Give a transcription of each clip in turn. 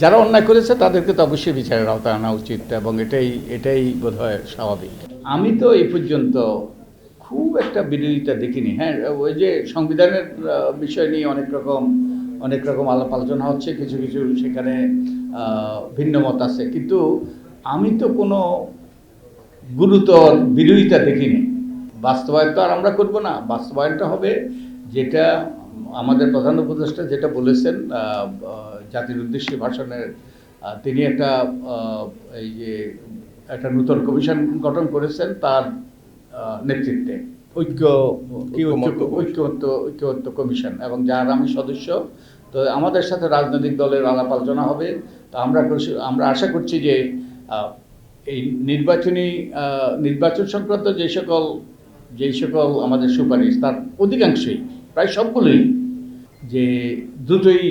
যারা অন্যায় করেছে তাদেরকে তো অবশ্যই বিচারের আওতায় আনা উচিত এবং এটাই বোধহয় স্বাভাবিক। আমি তো এই পর্যন্ত খুব একটা বিরোধিতা দেখিনি। হ্যাঁ, ওই যে সংবিধানের বিষয় নিয়ে অনেক রকম আলাপ আলোচনা হচ্ছে, কিছু কিছু সেখানে ভিন্ন মত আছে, কিন্তু আমি তো কোনো গুরুতর বিরোধিতা দেখিনি। বাস্তবায়ন তো আর আমরা করব না, বাস্তবায়নটা হবে যেটা আমাদের প্রধান উপদেষ্টা যেটা বলেছেন জাতির উদ্দেশ্যে ভাষণের, তিনি এই যে একটা নতুন কমিশন গঠন করেছেন তার নেতৃত্বে, ঐক্যমত্য কমিশন, এবং যার আমি সদস্য। তো আমাদের সাথে রাজনৈতিক দলের আলাপ আলোচনা হবে। তো আমরা আশা করছি যে এই নির্বাচন সংক্রান্ত যেই সকল আমাদের সুপারিশ, তার অধিকাংশই, প্রায় সবগুলোই, যে দ্রুতই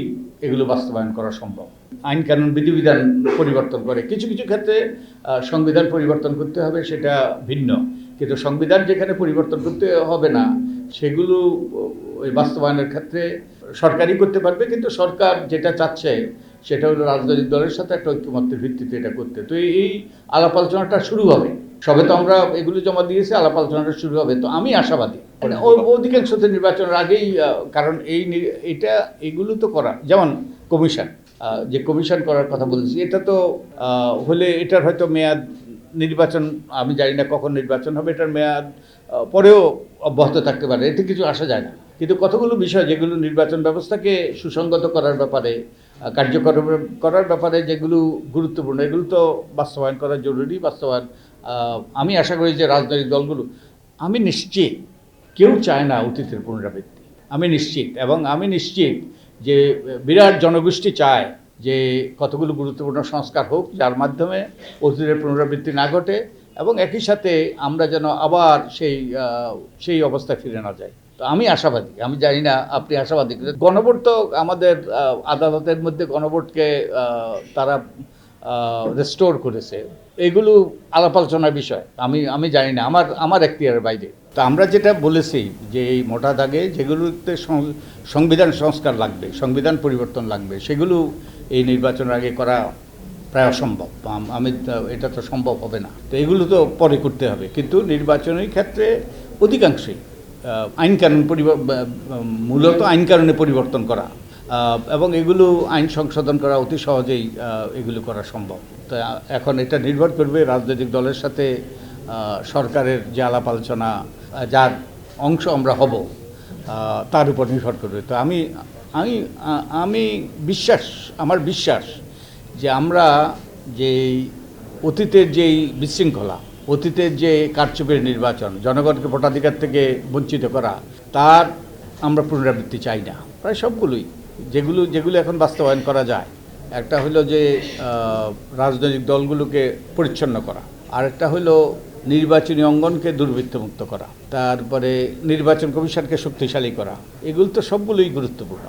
এগুলো বাস্তবায়ন করা সম্ভব। আইন কানুন বিধিবিধান পরিবর্তন করে কিছু কিছু ক্ষেত্রে সংবিধান পরিবর্তন করতে হবে, সেটা ভিন্ন, কিন্তু সংবিধান যেখানে পরিবর্তন করতে হবে না সেগুলো ওই বাস্তবায়নের ক্ষেত্রে সরকারই করতে পারবে। কিন্তু সরকার যেটা চাচ্ছে সেটা হলো রাজনৈতিক দলের সাথে একটা ঐক্যমত্যের ভিত্তিতে এটা করতে। তো এই আলাপ আলোচনাটা শুরু হবে, সবে তো আমরা এগুলো জমা দিয়েছি, আলাপ আলোচনাটা শুরু হবে। তো আমি আশাবাদী, মানে অধিকাংশ নির্বাচনের আগেই, কারণ এগুলো তো করা, যেমন কমিশন, যে কমিশন করার কথা বলেছি, এটা তো হলে এটার হয়তো মেয়াদ, নির্বাচন আমি জানি না কখন নির্বাচন হবে, এটার মেয়াদ পরেও অব্যাহত থাকতে পারে, এতে কিছু আসা যায় না। কিন্তু কতগুলো বিষয় যেগুলো নির্বাচন ব্যবস্থাকে সুসংগত করার ব্যাপারে, কার্যকর করার ব্যাপারে যেগুলো গুরুত্বপূর্ণ, এগুলো তো বাস্তবায়ন করা জরুরি। আমি আশা করি যে রাজনৈতিক দলগুলো, আমি নিশ্চিত কেউ চায় না অতীতের পুনরাবৃত্তি, আমি নিশ্চিত, এবং আমি নিশ্চিত যে বিরাট জনগোষ্ঠী চায় যে কতগুলো গুরুত্বপূর্ণ সংস্কার হোক, যার মাধ্যমে অতীতের পুনরাবৃত্তি না ঘটে, এবং একই সাথে আমরা যেন আবার সেই অবস্থায় ফিরে না যাই। তো আমি আশাবাদী, আমি জানি না আপনি আশাবাদী। গণভোট তো আমাদের আদালতের মধ্যে গণভোটকে তারা রেস্টোর করেছে, এগুলো আলাপ আলোচনার বিষয়। আমি জানি না, আমার এখতিয়ারের বাইরে। তো আমরা যেটা বলেছি যে এই মোটা দাগে যেগুলোতে সংবিধান সংস্কার লাগবে, সংবিধান পরিবর্তন লাগবে, সেগুলো এই নির্বাচনের আগে করা প্রায় অসম্ভব। এটা তো সম্ভব হবে না। তো এগুলো তো পরে করতে হবে, কিন্তু নির্বাচনের ক্ষেত্রে অধিকাংশই মূলত আইন কানুনে পরিবর্তন করা, এবং এগুলো আইন সংশোধন করা অতি সহজেই এগুলো করা সম্ভব। তো এখন এটা নির্ভর করবে রাজনৈতিক দলের সাথে সরকারের যে আলাপ আলোচনা, যার অংশ আমরা হব, তার উপর নির্ভর করবে। তো আমার বিশ্বাস যে আমরা যে অতীতের যেই বিশৃঙ্খলা, অতীতের যে কারচুপির নির্বাচন, জনগণকে ভোটাধিকার থেকে বঞ্চিত করা, তার আমরা পুনরাবৃত্তি চাই না। প্রায় সবগুলোই, যেগুলো এখন বাস্তবায়ন করা যায়, একটা হলো যে রাজনৈতিক দলগুলোকে পরিচ্ছন্ন করা, আরেকটা হলো নির্বাচনী অঙ্গনকে দুর্বৃত্তমুক্ত করা, তারপরে নির্বাচন কমিশনকে শক্তিশালী করা, এগুলো তো সবগুলোই গুরুত্বপূর্ণ।